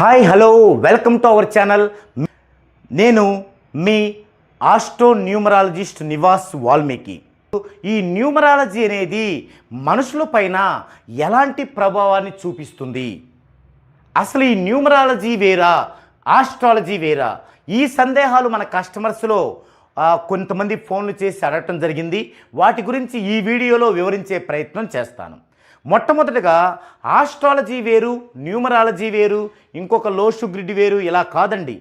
Hi hello welcome to our channel. నేను మీ astro numerologist Nivas Valmiki. ఈ numerology అనేది మనుషుల పైన ఎలాంటి ప్రభావాన్ని చూపిస్తుంది, అసలు ఈ న్యూమరాలజీ వేరా ఆస్ట్రాలజీ వేరా, ఈ సందేహాలు మన కస్టమర్స్లో కొంతమంది ఫోన్లు చేసి అడగటం జరిగింది. వాటి గురించి ఈ వీడియోలో వివరించే ప్రయత్నం చేస్తాను. మొట్టమొదటిగా ఆస్ట్రాలజీ వేరు, న్యూమరాలజీ వేరు, ఇంకొక లోషుగ్రిడ్ వేరు, ఇలా కాదండి.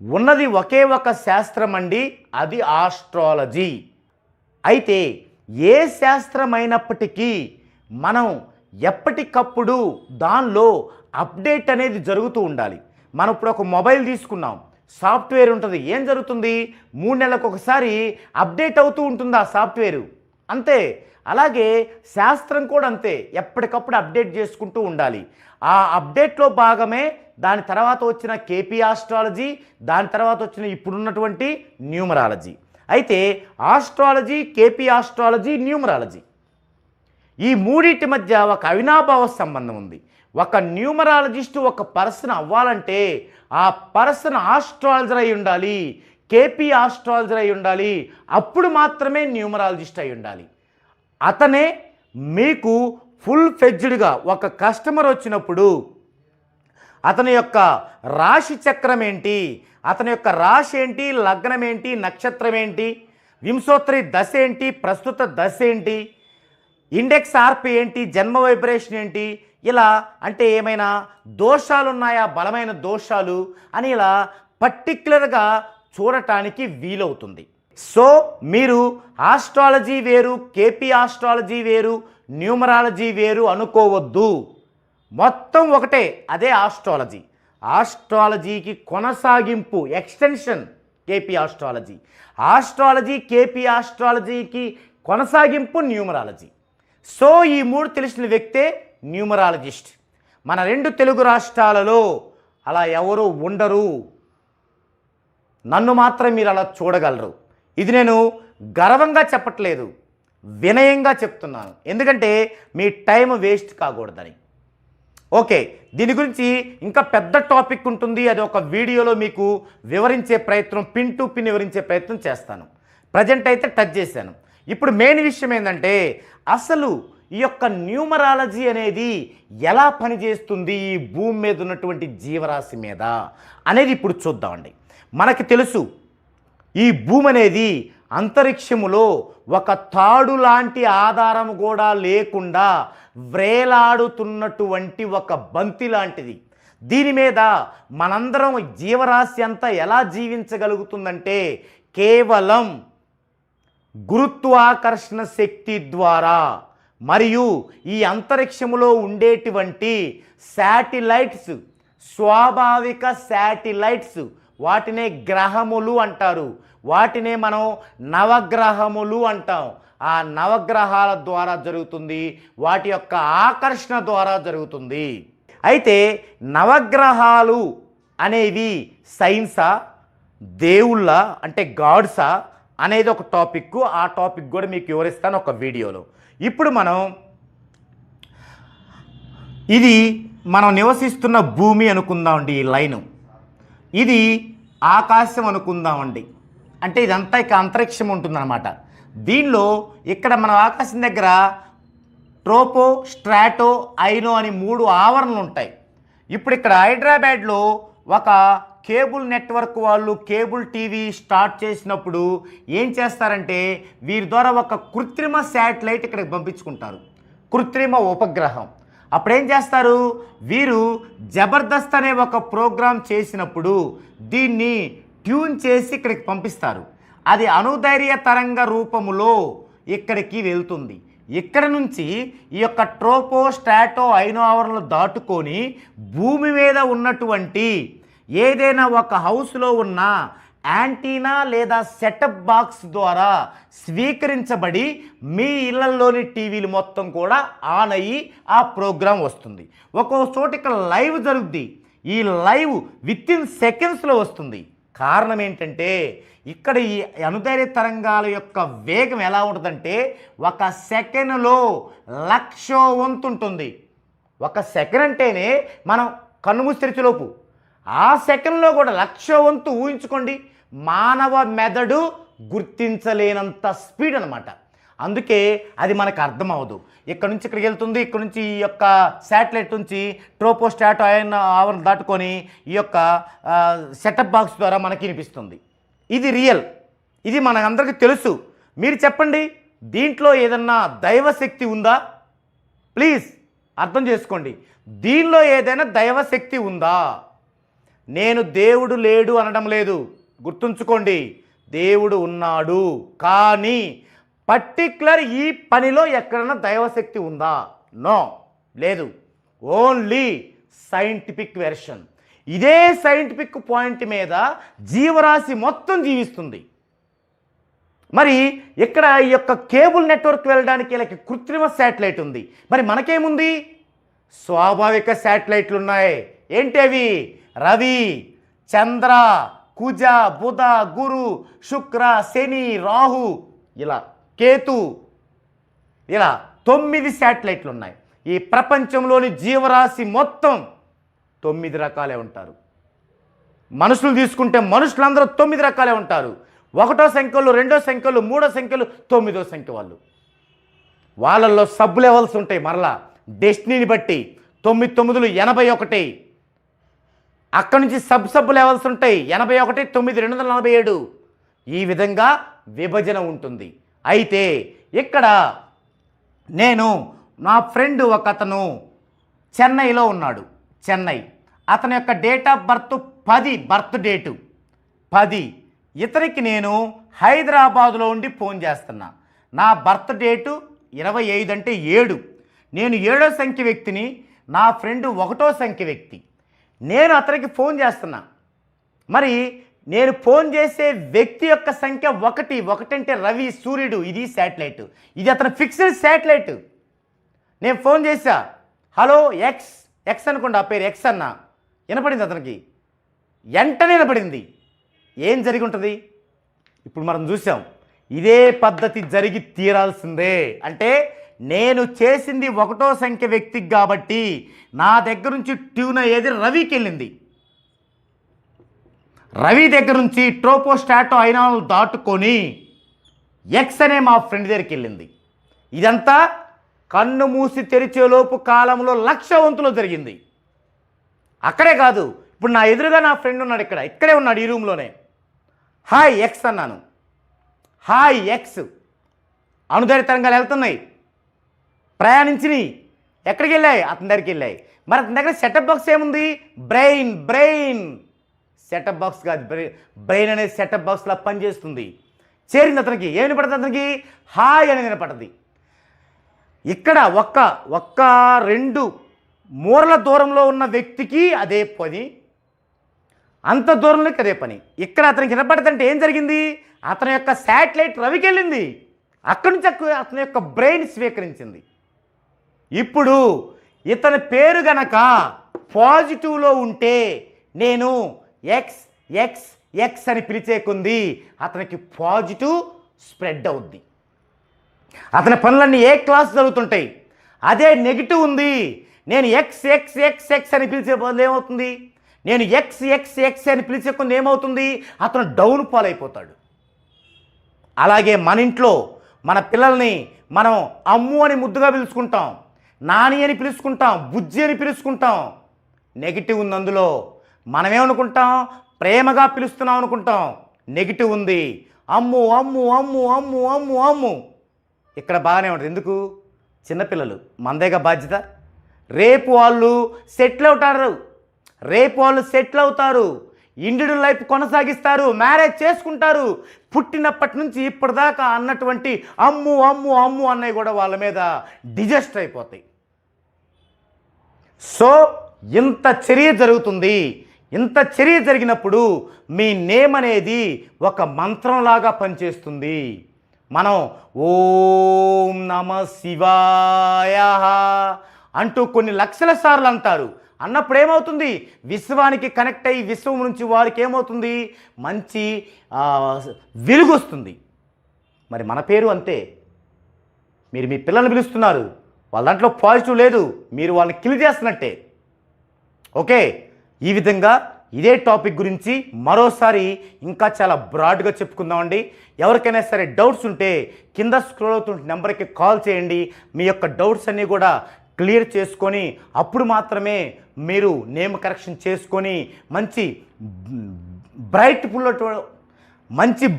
ఉన్నది ఒకే ఒక శాస్త్రం అండి, అది ఆస్ట్రాలజీ. అయితే ఏ శాస్త్రమైనప్పటికీ మనం ఎప్పటికప్పుడు దానిలో అప్డేట్ అనేది జరుగుతూ ఉండాలి. మనం ఇప్పుడు ఒక మొబైల్ తీసుకున్నాం, సాఫ్ట్వేర్ ఉంటుంది. ఏం జరుగుతుంది? 3 నెలలకు ఒకసారి అప్డేట్ అవుతూ ఉంటుంది ఆ సాఫ్ట్వేరు. అంతే. అలాగే శాస్త్రం కూడా అంతే, ఎప్పటికప్పుడు అప్డేట్ చేసుకుంటూ ఉండాలి. ఆ అప్డేట్లో భాగమే దాని తర్వాత వచ్చిన కేపీ ఆస్ట్రాలజీ, దాని తర్వాత వచ్చిన ఇప్పుడున్నటువంటి న్యూమరాలజీ. అయితే ఆస్ట్రాలజీ, కేపీ ఆస్ట్రాలజీ, న్యూమరాలజీ, ఈ మూడింటి మధ్య ఒక అవినాభావ సంబంధం ఉంది. ఒక న్యూమరాలజిస్ట్ ఒక పర్సన్ అవ్వాలంటే ఆ పర్సన్ ఆస్ట్రాలజర్ అయి ఉండాలి, కేపీ ఆస్ట్రాలజర్ అయి ఉండాలి, అప్పుడు మాత్రమే న్యూమరాలజిస్ట్ అయి ఉండాలి. అతనే మీకు ఫుల్ ఫెడ్జ్డ్గా ఒక కస్టమర్ వచ్చినప్పుడు అతని యొక్క రాశి చక్రం ఏంటి, అతని యొక్క రాశి ఏంటి, లగ్నం ఏంటి, నక్షత్రం ఏంటి, వింశోత్తరి దశ ఏంటి, ప్రస్తుత దశ ఏంటి, ఇండెక్స్ ఆర్పి ఏంటి, జన్మ వైబ్రేషన్ ఏంటి, ఇలా అంటే ఏమైనా దోషాలు ఉన్నాయా, బలమైన దోషాలు అని ఇలా పర్టిక్యులర్గా చూడటానికి వీలవుతుంది. సో మీరు ఆస్ట్రాలజీ వేరు, కేపీ ఆస్ట్రాలజీ వేరు, న్యూమరాలజీ వేరు అనుకోవద్దు. మొత్తం ఒకటే, అదే ఆస్ట్రాలజీ. ఆస్ట్రాలజీకి కొనసాగింపు, extension KP astrology. Astrology, KP ఆస్ట్రాలజీకి కొనసాగింపు న్యూమరాలజీ. సో ఈ మూడు తెలిసిన వ్యక్తే న్యూమరాలజిస్ట్. మన 2 తెలుగు రాష్ట్రాలలో అలా ఎవరు ఉండరు. నన్ను మాత్రం మీరు అలా చూడగలరు. ఇది నేను గర్వంగా చెప్పట్లేదు, వినయంగా చెప్తున్నాను. ఎందుకంటే మీ టైం వేస్ట్ కాకూడదని. ఓకే, దీని గురించి ఇంకా పెద్ద టాపిక్ ఉంటుంది. అది ఒక వీడియోలో మీకు వివరించే ప్రయత్నం, పిన్ టు పిన్ వివరించే ప్రయత్నం చేస్తాను. ప్రజెంట్ అయితే టచ్ చేశాను. ఇప్పుడు మెయిన్ విషయం ఏంటంటే అసలు ఈ యొక్క న్యూమరాలజీ అనేది ఎలా పనిచేస్తుంది ఈ భూమి మీద ఉన్నటువంటి జీవరాశి మీద అనేది ఇప్పుడు చూద్దామండి. మనకి తెలుసు ఈ భూమి అనేది అంతరిక్షములో ఒక తాడు లాంటి ఆధారం కూడా లేకుండా వ్రేలాడుతున్నటువంటి ఒక బంతి లాంటిది. దీని మీద మనందరం జీవరాశి అంతా ఎలా జీవించగలుగుతుందంటే కేవలం గురుత్వాకర్షణ శక్తి ద్వారా, మరియు ఈ అంతరిక్షములో ఉండేటువంటి శాటిలైట్స్, స్వాభావిక శాటిలైట్స్, వాటినే గ్రహములు అంటారు. వాటినే మనం నవగ్రహములు అంటాం. ఆ నవగ్రహాల ద్వారా జరుగుతుంది, వాటి యొక్క ఆకర్షణ ద్వారా జరుగుతుంది. అయితే నవగ్రహాలు అనేవి సైన్సా, దేవుళ్ళ అంటే గాడ్సా అనేది ఒక టాపిక్. ఆ టాపిక్ కూడా మీకు వివరిస్తాను ఒక వీడియోలో. ఇప్పుడు ఇది మనం నివసిస్తున్న భూమి అనుకుందామండి. ఈ లైను ఇది ఆకాశం అనుకుందామండి. అంటే ఇదంతా ఇక అంతరిక్షం ఉంటుందన్నమాట. దీనిలో ఇక్కడ మన ఆకాశం దగ్గర ట్రోపో, స్ట్రాటో, ఐనో అని 3 ఆవరణలు ఉంటాయి. ఇప్పుడు ఇక్కడ హైదరాబాద్లో ఒక కేబుల్ నెట్వర్క్ వాళ్ళు కేబుల్ టీవీ స్టార్ట్ చేసినప్పుడు ఏం చేస్తారంటే వీరి ద్వారా ఒక కృత్రిమ శాటిలైట్ ఇక్కడికి పంపించుకుంటారు, కృత్రిమ ఉపగ్రహం. అప్పుడేం చేస్తారు వీరు, జబర్దస్త్ అనే ఒక ప్రోగ్రాం చేసినప్పుడు దీన్ని ట్యూన్ చేసి ఇక్కడికి పంపిస్తారు. అది అణుధైర్య తరంగ రూపములో ఇక్కడికి వెళ్తుంది. ఇక్కడ నుంచి ఈ యొక్క ట్రోపో, స్ట్రాటో, ఐనో ఆవరణలు దాటుకొని భూమి మీద ఉన్నటువంటి ఏదైనా ఒక హౌస్లో ఉన్న యాంటీనా లేదా సెటప్ బాక్స్ ద్వారా స్వీకరించబడి మీ ఇళ్లలోని టీవీలు మొత్తం కూడా ఆన్ అయ్యి ఆ ప్రోగ్రాం వస్తుంది. ఒక్కో చోట ఇక్కడ లైవ్ జరుగుద్ది. ఈ లైవ్ వితిన్ సెకండ్స్లో వస్తుంది. కారణం ఏంటంటే ఇక్కడ ఈ అణుధైర్య తరంగాల యొక్క వేగం ఎలా ఉంటుందంటే 1 సెకండ్లో 1,00,000 వంతు ఉంటుంది. 1 సెకండ్ అంటేనే మనం కన్నుమూసి తెరిచేలోపు ఆ సెకండ్లో కూడా 1,00,000 వంతు ఊహించుకోండి. మానవ మెదడు గుర్తించలేనంత స్పీడ్ అనమాట. అందుకే అది మనకు అర్థం అవ్వదు. ఇక్కడ నుంచి ఇక్కడికి వెళ్తుంది, ఇక్కడ నుంచి ఈ యొక్క శాటిలైట్ నుంచి ట్రోపోస్టాట్ ఆవరణ దాటుకొని ఈ యొక్క సెటప్ బాక్స్ ద్వారా మనకి వినిపిస్తుంది. ఇది రియల్, ఇది మనకందరికీ తెలుసు. మీరు చెప్పండి, దీంట్లో ఏదన్నా దైవశక్తి ఉందా? ప్లీజ్ అర్థం చేసుకోండి, దీనిలో ఏదైనా దైవశక్తి ఉందా? నేను దేవుడు లేడు అనడం లేదు, గుర్తుంచుకోండి, దేవుడు ఉన్నాడు. కానీ పర్టిక్యులర్ ఈ పనిలో ఎక్కడైనా దైవశక్తి ఉందా? నో, లేదు. Only scientific version. ఇదే సైంటిఫిక్ పాయింట్ మీద జీవరాశి మొత్తం జీవిస్తుంది. మరి ఇక్కడ ఈ యొక్క కేబుల్ నెట్వర్క్ వెళ్ళడానికి వీళ్ళకి కృత్రిమ శాటిలైట్ ఉంది. మరి మనకేముంది? స్వాభావిక శాటిలైట్లు ఉన్నాయి. ఏంటి అవి? రవి, చంద్ర, కుజ, బుధ, గురు, శుక్ర, శని, రాహు, ఇలా కేతు, ఇలా 9 శాటిలైట్లు ఉన్నాయి. ఈ ప్రపంచంలోని జీవరాశి మొత్తం 9 రకాలే ఉంటారు. మనుషులు తీసుకుంటే మనుషులందరూ 9 రకాలే ఉంటారు. 1వ సంఖ్యలు, 2వ సంఖ్యలు, 3వ సంఖ్యలు, 9వ సంఖ్య వాళ్ళు. వాళ్ళల్లో సబ్ లెవెల్స్ ఉంటాయి. మరలా డెస్టినీని బట్టి 9 9 81. అక్కడి నుంచి సబ్ లెవెల్స్ ఉంటాయి. 81 9 247. ఈ విధంగా విభజన ఉంటుంది. అయితే ఇక్కడ నేను నా ఫ్రెండ్ ఒక అతను చెన్నైలో ఉన్నాడు. చెన్నై, అతని యొక్క date of birth 10, birth date 10. ఇతనికి నేను హైదరాబాదులో ఉండి ఫోన్ చేస్తున్నా. నా బర్త్ డేటు 25 అంటే 7. నేను 7వ సంఖ్య వ్యక్తిని, నా ఫ్రెండ్ 1వ సంఖ్య వ్యక్తి. నేను అతనికి ఫోన్ చేస్తున్నా. మరి నేను ఫోన్ చేసే వ్యక్తి యొక్క సంఖ్య 1 అంటే రవి, సూర్యుడు. ఇది శాటిలైట్, ఇది అతను ఫిక్స్డ్ శాటిలైట్. నేను ఫోన్ చేశా, హలో ఎక్స్ అనుకోండి, ఆ పేరు ఎక్స్ అన్న. వినపడింది అతనికి, వెంటనే వినపడింది. ఏం జరిగి ఉంటుంది? ఇప్పుడు మనం చూసాం. ఇదే పద్ధతి జరిగి తీరాల్సిందే. అంటే నేను చేసింది 1వ సంఖ్య వ్యక్తికి కాబట్టి నా దగ్గర నుంచి ట్యూన్ అయ్యేది రవికి వెళ్ళింది. రవి దగ్గర నుంచి ట్రోపోస్టాటో అయినాలు దాటుకొని ఎక్స్ అనే మా ఫ్రెండ్ దగ్గరికి వెళ్ళింది. ఇదంతా కన్ను మూసి తెరిచేలోపు కాలంలో 1,00,000 వంతులో జరిగింది. అక్కడే కాదు, ఇప్పుడు నా ఎదురుగా నా ఫ్రెండ్ ఉన్నాడు, ఇక్కడే ఉన్నాడు ఈ రూమ్లోనే. హాయ్ ఎక్స్ అన్నాను. Hi X. అణుధైర్య తరంగాలు వెళ్తున్నాయి, ప్రయాణించినాయి. ఎక్కడికి వెళ్ళాయి? అతని దగ్గరికి వెళ్ళాయి. మరి అతని దగ్గర సెటప్ బాక్స్ ఏముంది? బ్రెయిన్. సెటప్ బాక్స్ కాదు, బ్రెయిన్ అనేది సెటప్ బాక్స్లా పనిచేస్తుంది. చేరింది అతనికి. ఏమి వినపడుతుంది? అతనికి హాయ్ అనేది వినపడుతుంది. ఇక్కడ ఒక్క 2 మూరల దూరంలో ఉన్న వ్యక్తికి అదే పని, అంత దూరంలోకి అదే పని. ఇక్కడ అతనికి వినపడుతుంటే ఏం జరిగింది? అతని యొక్క శాటిలైట్ రవికి వెళ్ళింది. అక్కడి నుంచి అతని యొక్క బ్రెయిన్ స్వీకరించింది. ఇప్పుడు ఇతని పేరు గనక పాజిటివ్లో ఉంటే నేను ఎక్స్ అని పిలిచే కొంది అతనికి పాజిటివ్ స్ప్రెడ్ అవుద్ది. అతని పనులన్నీ ఏ క్లాస్ జరుగుతుంటాయి. అదే నెగిటివ్ ఉంది, నేను ఎక్స్ అని పిలిచే బదులు ఏమవుతుంది? నేను ఎక్స్ అని పిలిచే కొంది ఏమవుతుంది? అతను డౌన్ ఫాల్ అయిపోతాడు. అలాగే మన ఇంట్లో మన పిల్లల్ని మనం అమ్ము అని ముద్దుగా పిలుచుకుంటాం, నాని అని పిలుచుకుంటాం, బుజ్జి అని పిలుచుకుంటాం. నెగిటివ్ ఉంది అందులో. మనమేమనుకుంటాం? ప్రేమగా పిలుస్తున్నాం అనుకుంటాం. నెగిటివ్ ఉంది. అమ్ము అమ్ము అమ్ము అమ్ము అమ్ము అమ్ము. ఇక్కడ బాగానే ఉంటుంది. ఎందుకు? చిన్నపిల్లలు, మనదేగా బాధ్యత. రేపు వాళ్ళు సెటిల్ అవుతారు, ఇండివిడ్యువల్ లైఫ్ కొనసాగిస్తారు, మ్యారేజ్ చేసుకుంటారు. పుట్టినప్పటి నుంచి ఇప్పటిదాకా అన్నటువంటి అమ్ము అమ్ము అమ్ము అన్నవి కూడా వాళ్ళ మీద డిజెస్ట్ అయిపోతాయి. సో ఇంత చర్య జరుగుతుంది. ఇంత చర్య జరిగినప్పుడు మీ నేమ్ అనేది ఒక మంత్రంలాగా పనిచేస్తుంది. మనం ఓం నమ శివాయ అంటూ కొన్ని లక్షల సార్లు అంటారు. అన్నప్పుడు ఏమవుతుంది? విశ్వానికి కనెక్ట్ అయ్యి విశ్వం నుంచి వారికి ఏమవుతుంది? మంచి వెలుగు వస్తుంది. మరి మన పేరు అంతే. మీరు మీ పిల్లల్ని పిలుస్తున్నారు, వాళ్ళ దాంట్లో పాజిటివ్ లేదు, మీరు వాళ్ళని కిల్ చేస్తున్నట్టే. ఓకే, ఈ విధంగా ఇదే టాపిక్ గురించి మరోసారి ఇంకా చాలా బ్రాడ్గా చెప్పుకుందామండి. ఎవరికైనా సరే డౌట్స్ ఉంటే కింద స్క్రోల్ అవుతున్న నెంబర్కి కాల్ చేయండి. మీ యొక్క డౌట్స్ అన్నీ కూడా క్లియర్ చేసుకొని అప్పుడు మాత్రమే మీరు నేమ్ కరెక్షన్ చేసుకొని మంచి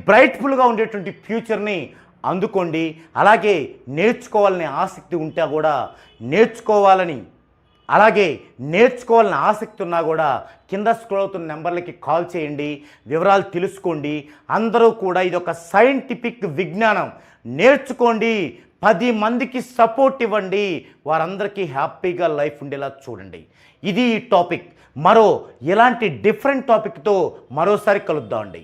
బ్రైట్ఫుల్గా ఉండేటువంటి ఫ్యూచర్ని అందుకోండి. అలాగే నేర్చుకోవాలని ఆసక్తి ఉంటే కూడా నేర్చుకోవాలని ఆసక్తి ఉన్నా కూడా కింద స్క్రోల్ అవుతున్న నెంబర్లకి కాల్ చేయండి, వివరాలు తెలుసుకోండి. అందరూ కూడా ఇది ఒక సైంటిఫిక్ విజ్ఞానం, నేర్చుకోండి, 10 మందికి సపోర్ట్ ఇవ్వండి, వారందరికీ హ్యాపీగా లైఫ్ ఉండేలా చూడండి. ఇది ఈ టాపిక్. ఇలాంటి డిఫరెంట్ టాపిక్తో మరోసారి కలుద్దామండి.